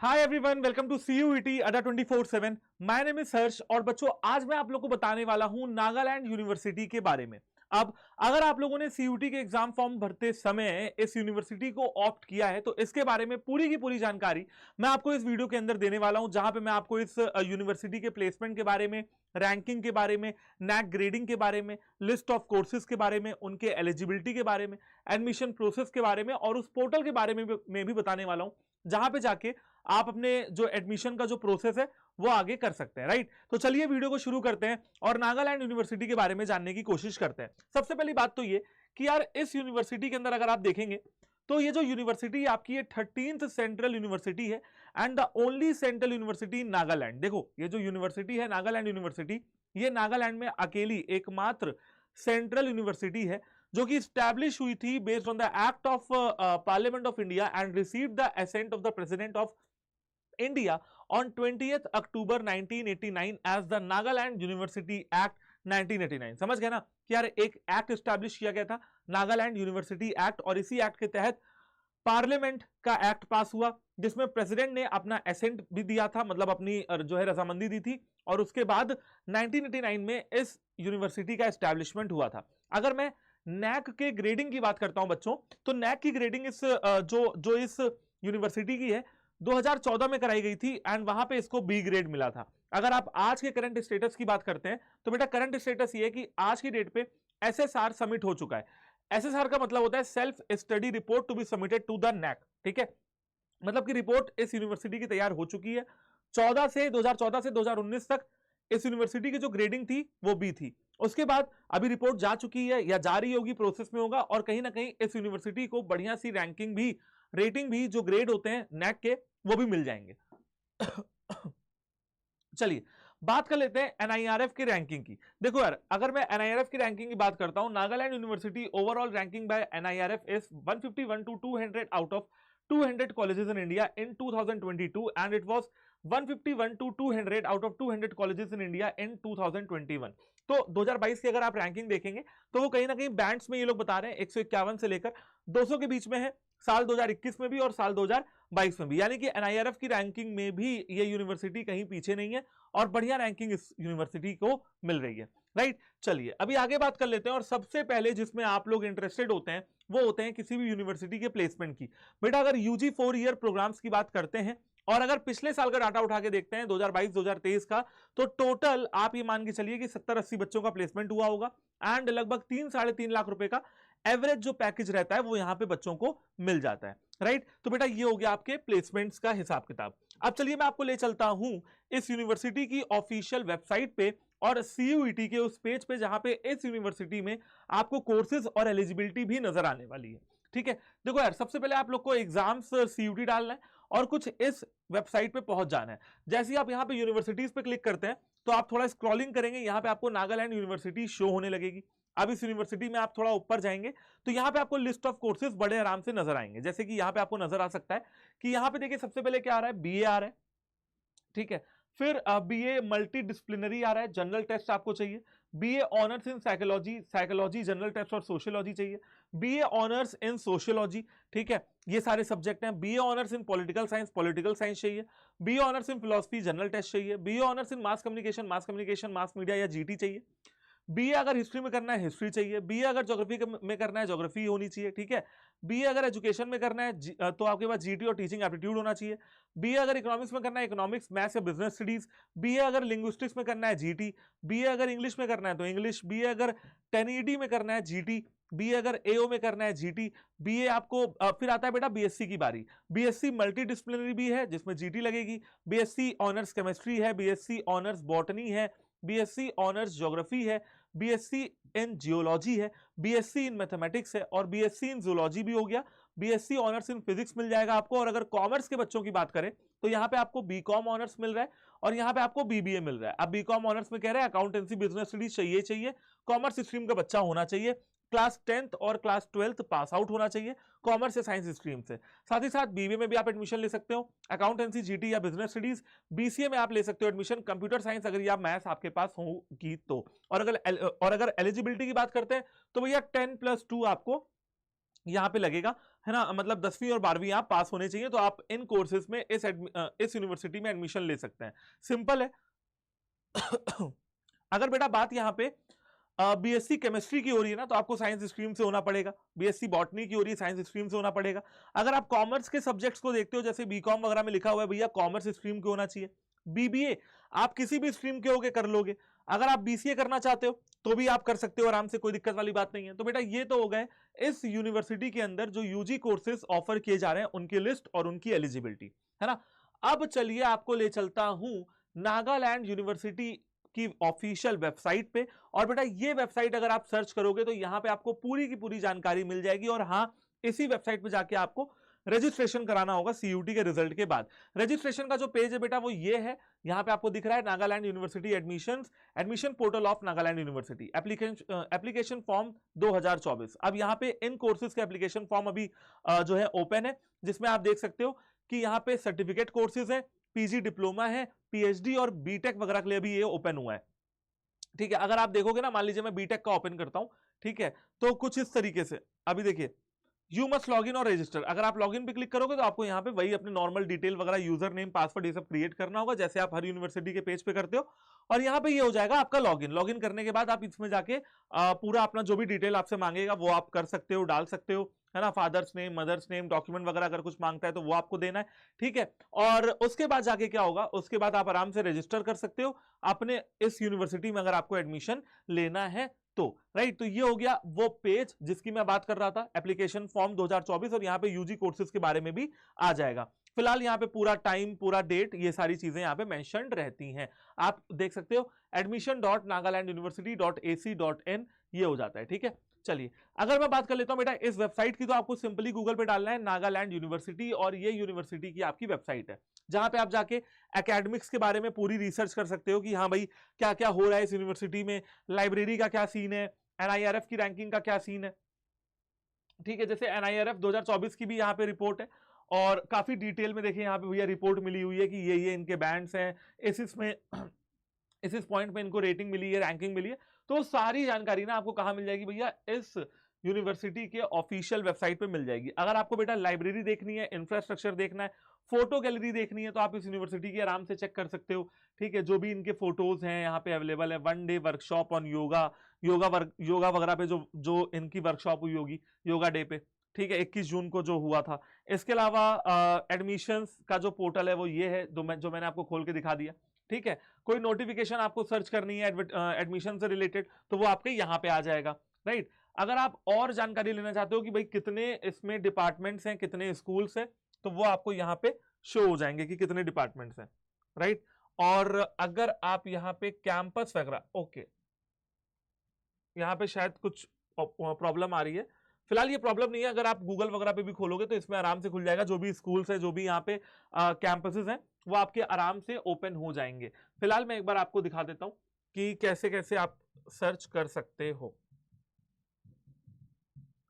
Hi everyone, welcome to CUET Adda 24/7। My name is हर्ष और बच्चों आज मैं आप लोग को बताने वाला हूं नागालैंड यूनिवर्सिटी के बारे में। अब अगर आप लोगों ने सीयूईटी के एग्जाम फॉर्म भरते समय इस यूनिवर्सिटी को ऑप्ट किया है तो इसके बारे में पूरी की पूरी जानकारी मैं आपको इस वीडियो के अंदर देने वाला हूं, जहां पे मैं आपको इस यूनिवर्सिटी के प्लेसमेंट के बारे में, रैंकिंग के बारे में, नैक ग्रेडिंग के बारे में, लिस्ट ऑफ कोर्सेज के बारे में, उनके एलिजिबिलिटी के बारे में, एडमिशन प्रोसेस के बारे में और उस पोर्टल के बारे में भी बताने वाला हूं, जहां पे जाके आप अपने जो एडमिशन का जो प्रोसेस है वो आगे कर सकते हैं। राइट, तो चलिए वीडियो को शुरू करते हैं और नागालैंड यूनिवर्सिटी के बारे में जानने की कोशिश करते हैं। सबसे पहली बात तो ये कि यार इस यूनिवर्सिटी के अंदर अगर आप देखेंगे तो ये जो यूनिवर्सिटी आपकी ये 13th सेंट्रल यूनिवर्सिटी है and the only central university in Nagaland. देखो ये जो यूनिवर्सिटी है नागालैंड यूनिवर्सिटी, ये नागालैंड में अकेली एकमात्र सेंट्रल यूनिवर्सिटी है जो कि स्टैब्लिश हुई थी based on the act of parliament of India and received the assent of the president of India on 20th October 1989 as the Nagaland university act 1989। समझ गए ना कि यार एक एक्ट स्टैब्लिश किया गया था नागालैंड यूनिवर्सिटी एक्ट, और इसी एक्ट के तहत पार्लियामेंट का एक्ट पास हुआ जिसमें प्रेसिडेंट ने अपना एसेंट भी दिया था, मतलब अपनी जो है रजामंदी दी थी, और उसके बाद 1989 में इस यूनिवर्सिटी का एस्टैब्लिशमेंट हुआ था। अगर मैं नैक के ग्रेडिंग की बात करता हूं बच्चों, तो नैक की ग्रेडिंग इस जो इस यूनिवर्सिटी की है 2014 में कराई गई थी एंड वहां पे इसको बी ग्रेड मिला था। अगर आप आज के करंट स्टेटस की बात करते हैं तो बेटा करंट स्टेटस ये है कि आज की डेट पे एसएसआर सबमिट हो चुका है। एसएसआर का मतलब होता है self study report to be submitted to the NAAC. ठीक है, मतलब कि रिपोर्ट इस यूनिवर्सिटी की तैयार हो चुकी है। 2014 से 2019 तक इस यूनिवर्सिटी की जो ग्रेडिंग थी वो बी थी। उसके बाद अभी रिपोर्ट जा चुकी है या जा रही होगी, प्रोसेस में होगा, और कहीं ना कहीं इस यूनिवर्सिटी को बढ़िया सी रैंकिंग भी, रेटिंग भी, जो ग्रेड होते हैं नैक के वो भी मिल जाएंगे। चलिए बात कर लेते हैं एनआईआरएफ की रैंकिंग की। देखो यार अगर मैं एनआईआरएफ की रैंकिंग की बात करता हूं, Nagaland university overall ranking bye NIRF is 151 to 200 out of 200 colleges in India in 2022 and it was 151 to 200 out of 200 colleges in India in 2021। तो 2022 की अगर आप रैंकिंग देखेंगे तो वो कहीं ना कहीं बैंड्स में ये लोग बता रहे हैं 151 से लेकर 200 के बीच में है, साल 2021 में भी और साल 2022 में भी, यानी कि एनआईआरएफ की रैंकिंग में भी ये यूनिवर्सिटी कहीं पीछे नहीं है और बढ़िया रैंकिंग इस यूनिवर्सिटी को मिल रही है। राइट, चलिए अभी आगे बात कर लेते हैं और सबसे पहले जिसमें आप लोग इंटरेस्टेड होते हैं वो होते हैं किसी भी यूनिवर्सिटी के प्लेसमेंट की। बेटा अगर यूजी 4 ईयर प्रोग्राम्स की बात करते हैं और अगर पिछले साल का डाटा उठा के देखते हैं 2022-2023 का, तो टोटल आप ये मान के चलिए कि 70-80 बच्चों का प्लेसमेंट हुआ होगा एंड लगभग 3-3.5 लाख रुपए का एवरेज जो पैकेज रहता है वो यहां पे बच्चों को मिल जाता है। राइट, तो बेटा ये हो गया आपके प्लेसमेंट्स का हिसाब किताब। अब चलिए मैं आपको ले चलता हूं इस यूनिवर्सिटी की ऑफिशियल वेबसाइट पे और सीयूईटी के उस पेज पे जहां पे इस यूनिवर्सिटी में आपको कोर्सेज और एलिजिबिलिटी भी नजर आने वाली है। ठीक है, देखो यार सबसे पहले आप लोग को एग्जाम्स सीयूटी डालना है और कुछ इस वेबसाइट पे पहुंच जाना है। जैसे ही आप यहाँ पे यूनिवर्सिटीज पे क्लिक करते हैं तो आप थोड़ा स्क्रॉलिंग करेंगे, यहाँ पे आपको नागालैंड यूनिवर्सिटी शो होने लगेगी। अब इस यूनिवर्सिटी में आप थोड़ा ऊपर जाएंगे तो यहाँ पे आपको लिस्ट ऑफ कोर्सेज बड़े आराम से नजर आएंगे। जैसे कि यहाँ पे आपको नजर आ सकता है कि यहाँ पे देखिए सबसे पहले क्या आ रहा है, बीए आ रहा है। ठीक है, फिर बीए मल्टी डिसिप्लिनरी आ रहा है, जनरल टेस्ट आपको चाहिए। BA honours in psychology general test और सोशियोलॉजी चाहिए। बीए ऑनर्स इन सोशियोलॉजी, ठीक है, ये सारे सब्जेक्ट हैं। BA honours in political science चाहिए। BA honours in philosophy general test चाहिए। BA honours in mass communication mass media या जीटी चाहिए। बीए अगर हिस्ट्री में करना है हिस्ट्री चाहिए। बीए अगर ज्योग्राफी में करना है ज्योग्राफी होनी चाहिए। ठीक है, बीए अगर एजुकेशन में करना है तो आपके पास जीटी और टीचिंग एप्टीट्यूड होना चाहिए। बीए अगर इकोनॉमिक्स में करना है इकोनॉमिक्स, मैथ्स या बिजनेस स्टडीज। बीए अगर लिंग्विस्टिक्स में करना है जीटी। बीए अगर इंग्लिश में करना है तो इंग्लिश। बीए अगर 10ED में करना है जीटी। बीए अगर एओ में करना है जीटी। बीए आपको फिर आता है बेटा बीएससी की बारी। बीएससी मल्टी डिसिप्लिनरी भी है जिसमें जीटी लगेगी। बीएससी ऑनर्स केमिस्ट्री है। बीएससी ऑनर्स बॉटनी है। बीएससी ऑनर्स ज्योग्राफी है। बीएससी इन जियोलॉजी है। बीएससी इन मैथमेटिक्स है और बीएससी इन जूलॉजी भी हो गया। बीएससी ऑनर्स इन फिजिक्स मिल जाएगा आपको। और अगर कॉमर्स के बच्चों की बात करें तो यहाँ पे आपको बीकॉम ऑनर्स मिल रहा है और यहाँ पे आपको बीबीए मिल रहा है। अब बीकॉम ऑनर्स में कह रहे हैं अकाउंटेंसी बिजनेस स्टडीज चाहिए, कॉमर्स स्ट्रीम का बच्चा होना चाहिए, क्लास 10th और क्लास 12th पास आउट होना चाहिए कॉमर्स या साइंस स्ट्रीम से। साथ ही साथ बीबीए में भी आप एडमिशन ले सकते हो, अकाउंटेंसी जीटी या बिजनेस स्टडीज। बीसीए में आप ले सकते हो एडमिशन कंप्यूटर साइंस अगर या मैथ्स आपके पास होगी तो। और अगर एलिजिबिलिटी की बात करते हैं तो भैया 10+2 आपको यहाँ पे लगेगा, है ना, मतलब 10वीं और 12वीं आप पास होने चाहिए, तो आप इन कोर्सेज में इस यूनिवर्सिटी में एडमिशन ले सकते हैं। सिंपल है। अगर बेटा बात यहाँ पे बीएससी केमिस्ट्री की हो रही है ना, तो आपको साइंस स्ट्रीम से होना पड़ेगा। बीएससी बॉटनी की हो रही है, साइंस स्ट्रीम से होना पड़ेगा। अगर आप कॉमर्स के सब्जेक्ट्स को देखते हो, जैसे बीकॉम वगैरह में लिखा हुआ है भैया कॉमर्स स्ट्रीम के होना चाहिए। बीबीए आप किसी भी स्ट्रीम के होके कर लोगे। अगर आप बीसीए करना चाहते हो तो भी आप कर सकते हो आराम से, कोई दिक्कत वाली बात नहीं है। तो बेटा ये तो हो गए इस यूनिवर्सिटी के अंदर जो यूजी कोर्सेज ऑफर किए जा रहे हैं उनकी लिस्ट और उनकी एलिजिबिलिटी, है ना। अब चलिए आपको ले चलता हूं नागालैंड यूनिवर्सिटी की ऑफिशियल वेबसाइट पे। और बेटा ये वेबसाइट अगर आप सर्च करोगे तो यहां पे आपको पूरी की पूरी जानकारी मिल जाएगी। और हाँ, इसी वेबसाइट पे जाके आपको रजिस्ट्रेशन कराना होगा सीयूटी के रिजल्ट के बाद। रजिस्ट्रेशन का जो पेज है बेटा वो ये है, यहां पे आपको दिख रहा है Nagaland university admission portal of Nagaland university application form 2024। अब यहाँ पे इन कोर्सेज के एप्लीकेशन फॉर्म अभी जो है ओपन है, जिसमें आप देख सकते हो कि यहाँ पे सर्टिफिकेट कोर्सेज है, पीजी डिप्लोमा है, पीएचडी और बीटेक वगैरह के लिए भी ये ओपन हुआ है। ठीक है, अगर आप देखोगे ना, मान लीजिए मैं बीटेक का ओपन करता हूं, ठीक है, तो कुछ इस तरीके से अभी देखिए, यू मस्ट लॉग इन और रजिस्टर। अगर आप लॉग इन पे क्लिक करोगे तो आपको यहाँ पे वही अपने नॉर्मल डिटेल वगैरह, यूजर नेम, पासवर्ड, ये सब क्रिएट करना होगा जैसे आप हर यूनिवर्सिटी के पेज पे करते हो। और यहाँ पे ये हो जाएगा आपका लॉगिन। लॉगिन करने के बाद आप इसमें जाके पूरा अपना जो भी डिटेल आपसे मांगेगा वो आप कर सकते हो, डाल सकते हो, है ना। Father's name, mother's name, document वगैरह अगर कुछ मांगता है तो वो आपको देना है, ठीक है। और उसके बाद जाके क्या होगा, उसके बाद आप आराम से रजिस्टर कर सकते हो अपने इस यूनिवर्सिटी में अगर आपको एडमिशन लेना है तो, राइट। तो ये हो गया वो पेज जिसकी मैं बात कर रहा था, एप्लीकेशन फॉर्म 2024। और यहाँ पे यूजी कोर्सेज के बारे में भी आ जाएगा। फिलहाल यहाँ पे पूरा टाइम, पूरा डेट, ये सारी चीजें यहाँ पे मेंशन्ड रहती हैं, आप देख सकते हो। admission.nagalanduniversity.ac.in ये हो जाता है, ठीक है। चलिए अगर मैं बात कर लेता हूं बेटा इस वेबसाइट की, तो आपको सिंपली गूगल पे डालना है नागालैंड यूनिवर्सिटी, और ये यूनिवर्सिटी की आपकी वेबसाइट है, जहां पे आप जाके एकेडमिक्स के बारे में पूरी रिसर्च कर सकते हो कि हाँ भाई क्या क्या हो रहा है इस यूनिवर्सिटी में, लाइब्रेरी का क्या सीन है, एनआईआरएफ की रैंकिंग का क्या सीन है, ठीक है। जैसे एनआईआरएफ 2024 की भी यहाँ पे रिपोर्ट है, और काफी डिटेल में देखिए यहाँ पे भैया रिपोर्ट मिली हुई है कि ये इनके बैंड्स हैं, इसमें इस पॉइंट पे इनको रेटिंग मिली है, रैंकिंग मिली है। तो सारी जानकारी ना आपको कहाँ मिल जाएगी भैया, इस यूनिवर्सिटी के ऑफिशियल वेबसाइट पे मिल जाएगी। अगर आपको बेटा लाइब्रेरी देखनी है, इंफ्रास्ट्रक्चर देखना है, फोटो गैलरी देखनी है, तो आप इस यूनिवर्सिटी की आराम से चेक कर सकते हो, ठीक है। जो भी इनके फोटोज हैं यहाँ पे अवेलेबल है। 1 डे वर्कशॉप ऑन योगा वगैरह पे जो इनकी वर्कशॉप हुई होगी योगा डे पे, ठीक है, 21 जून को जो हुआ था। इसके अलावा एडमिशंस का जो पोर्टल है वो ये है, जो मैंने आपको खोल के दिखा दिया, ठीक है। कोई नोटिफिकेशन आपको सर्च करनी है एडमिशन से रिलेटेड तो वो आपके यहाँ पे आ जाएगा, राइट। अगर आप और जानकारी लेना चाहते हो कि भाई कितने इसमें डिपार्टमेंट्स हैं, कितने स्कूल्स हैं, तो वो आपको यहाँ पे शो हो जाएंगे कि कितने डिपार्टमेंट्स हैं, राइट। और अगर आप यहाँ पे कैंपस वगैरह, ओके, यहाँ पे शायद कुछ प्रॉब्लम आ रही है। फिलहाल ये प्रॉब्लम नहीं है, अगर आप गूगल वगैरह पे भी खोलोगे तो इसमें आराम से खुल जाएगा। जो भी स्कूल्स है, जो भी यहाँ पे कैंपसेस हैं, वो आपके आराम से ओपन हो जाएंगे। फिलहाल मैं एक बार आपको दिखा देता हूं कि कैसे कैसे आप सर्च कर सकते हो,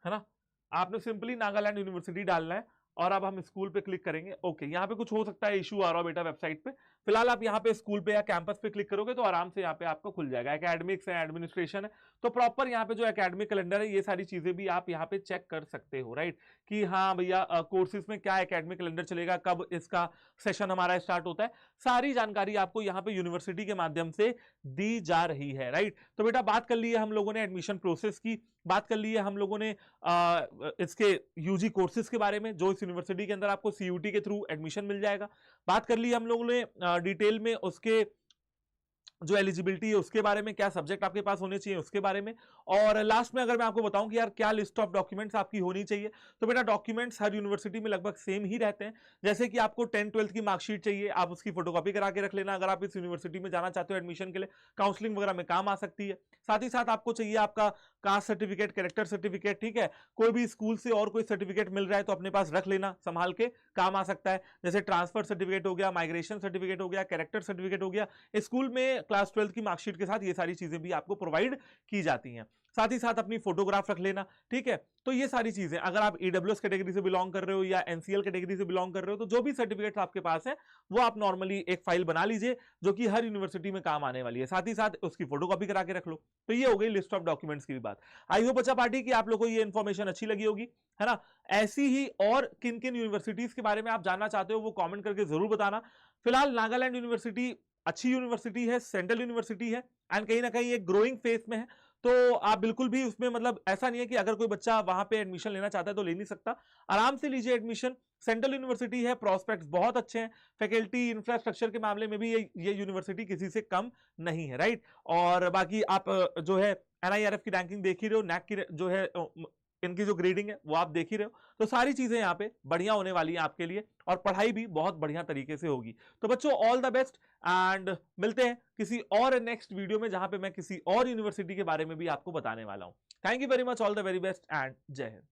है ना। आपने सिंपली नागालैंड यूनिवर्सिटी डालना है और अब हम स्कूल पे क्लिक करेंगे। ओके, यहाँ पे कुछ हो सकता है, इशू आ रहा हो बेटा वेबसाइट पे। फिलहाल आप यहाँ पे स्कूल पे या कैंपस पे क्लिक करोगे तो आराम से यहाँ पे आपको खुल जाएगा। एकेडमिक्स है, एडमिनिस्ट्रेशन है, तो प्रॉपर यहाँ पे जो एकेडमिक कैलेंडर है, ये सारी चीजें भी आप यहाँ पे चेक कर सकते हो, राइट। कि हाँ भैया कोर्सेज में क्या एकेडमिक कैलेंडर चलेगा, कब इसका सेशन हमारा स्टार्ट होता है, सारी जानकारी आपको यहाँ पे यूनिवर्सिटी के माध्यम से दी जा रही है, राइट। तो बेटा बात कर ली है हम लोगों ने एडमिशन प्रोसेस की, बात कर ली है हम लोगों ने इसके यूजी कोर्सेज के बारे में, जो इस यूनिवर्सिटी के अंदर आपको सीयूटी के थ्रू एडमिशन मिल जाएगा। बात कर ली हम लोगों ने डिटेल में उसके जो एलिजिबिलिटी है उसके बारे में, क्या सब्जेक्ट आपके पास होने चाहिए उसके बारे में। और लास्ट में अगर मैं आपको बताऊं कि यार क्या लिस्ट ऑफ डॉक्यूमेंट्स आपकी होनी चाहिए, तो बेटा डॉक्यूमेंट्स हर यूनिवर्सिटी में लगभग सेम ही रहते हैं। जैसे कि आपको 10th-12th की मार्कशीट चाहिए, आप उसकी फोटोकॉपी करा के रख लेना। अगर आप इस यूनिवर्सिटी में जाना चाहते हो एडमिशन के लिए, काउंसलिंग वगैरह में काम आ सकती है। साथ ही साथ आपको चाहिए आपका कास्ट सर्टिफिकेट, कैरेक्टर सर्टिफिकेट, ठीक है। कोई भी स्कूल से और कोई सर्टिफिकेट मिल रहा है तो अपने पास रख लेना, संभाल के काम आ सकता है। जैसे ट्रांसफर सर्टिफिकेट हो गया, माइग्रेशन सर्टिफिकेट हो गया, कैरेक्टर सर्टिफिकेट हो गया। स्कूल में क्लास 12th की मार्कशीट के साथ ये सारी चीजें भी आपको प्रोवाइड की जाती हैं। साथ ही साथ अपनी फोटोग्राफ रख लेना, ठीक है। तो ये सारी चीजें, अगर आप ईडब्ल्यूएस कैटेगरी से बिलोंग कर रहे हो या एनसीएल कैटेगरी से बिलोंग कर रहे हो, तो जो भी सर्टिफिकेट्स आपके पास है वो आप नॉर्मली एक फाइल बना लीजिए जो कि हर यूनिवर्सिटी में काम आने वाली है, साथ ही साथ उसकी फोटोकॉपी करा के रख लो। तो ये हो गई लिस्ट ऑफ डॉक्यूमेंट्स की भी बात। आई होप बच्चा पार्टी की आप लोगों को ये इन्फॉर्मेशन अच्छी लगी होगी, है ना। ऐसी ही और किन किन यूनिवर्सिटीज के बारे में आप जानना चाहते हो वो कॉमेंट करके जरूर बताना। फिलहाल नागालैंड यूनिवर्सिटी अच्छी यूनिवर्सिटी है, सेंट्रल यूनिवर्सिटी है एंड कहीं ना कहीं एक ग्रोइंग फेज में है। तो आप बिल्कुल भी उसमें मतलब ऐसा नहीं है कि अगर कोई बच्चा वहां पे एडमिशन लेना चाहता है तो ले नहीं सकता, आराम से लीजिए एडमिशन। सेंट्रल यूनिवर्सिटी है, प्रोस्पेक्ट्स बहुत अच्छे हैं, फैकल्टी इंफ्रास्ट्रक्चर के मामले में भी ये यूनिवर्सिटी किसी से कम नहीं है, राइट। और बाकी आप जो है एनआईआरएफ की रैंकिंग देख ही रहे हो, नैक की जो है इनकी जो ग्रेडिंग है वो आप देख ही रहे हो। तो सारी चीजें यहाँ पे बढ़िया होने वाली हैं आपके लिए और पढ़ाई भी बहुत बढ़िया तरीके से होगी। तो बच्चों ऑल द बेस्ट एंड मिलते हैं किसी और नेक्स्ट वीडियो में जहां पे मैं किसी और यूनिवर्सिटी के बारे में भी आपको बताने वाला हूं। Thank you very much, all the very best and जय हिंद।